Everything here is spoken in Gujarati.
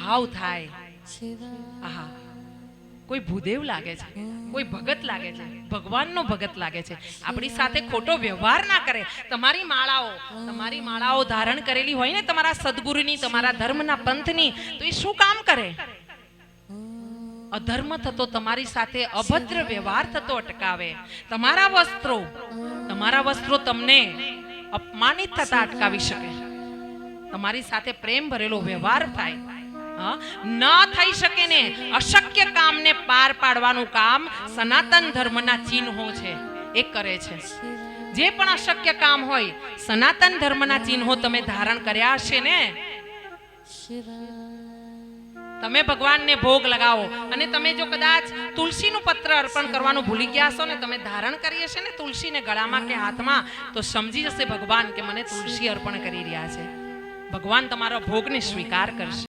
ભાવ થાય, આહા, કોઈ ભૂદેવ લાગે છે, કોઈ ભગત લાગે છે, ભગવાનનો ભગત લાગે છે, આપણી સાથે ખોટો વ્યવહાર ના કરે. તમારી માળાઓ ધારણ કરેલી હોય ને તમારા સદગુરુની, તમારા ધર્મના પંથની, તો એ શું કામ કરે? અધર્મ થતો તમારી સાથે અભદ્ર વ્યવહાર થતો અટકાવે. તમારા વસ્ત્રો તમને અપમાનિત થતા અટકાવી શકે. તમારી સાથે પ્રેમ ભરેલો વ્યવહાર થાય. ન થઈ શકે ને અશક્ય કામને પાર પાડવાનું કામ સનાતન ધર્મના ચિહ્નો છે, એ કરે છે. જે પણ અશક્ય કામ હોય, સનાતન ધર્મના ચિહ્નો તમે ધારણ કર્યા હશે ને, તમે ભગવાનને ભોગ લગાવો અને તમે જો કદાચ તુલસીનું પત્ર અર્પણ કરવાનું ભૂલી ગયા છો ને, તમે ધારણ કરી હશે ને તુલસીને ગળામાં કે હાથમાં, તો સમજી જશે ભગવાન કે મને તુલસી અર્પણ કરી રહ્યા છે. ભગવાન તમારા ભોગને સ્વીકાર કરશે.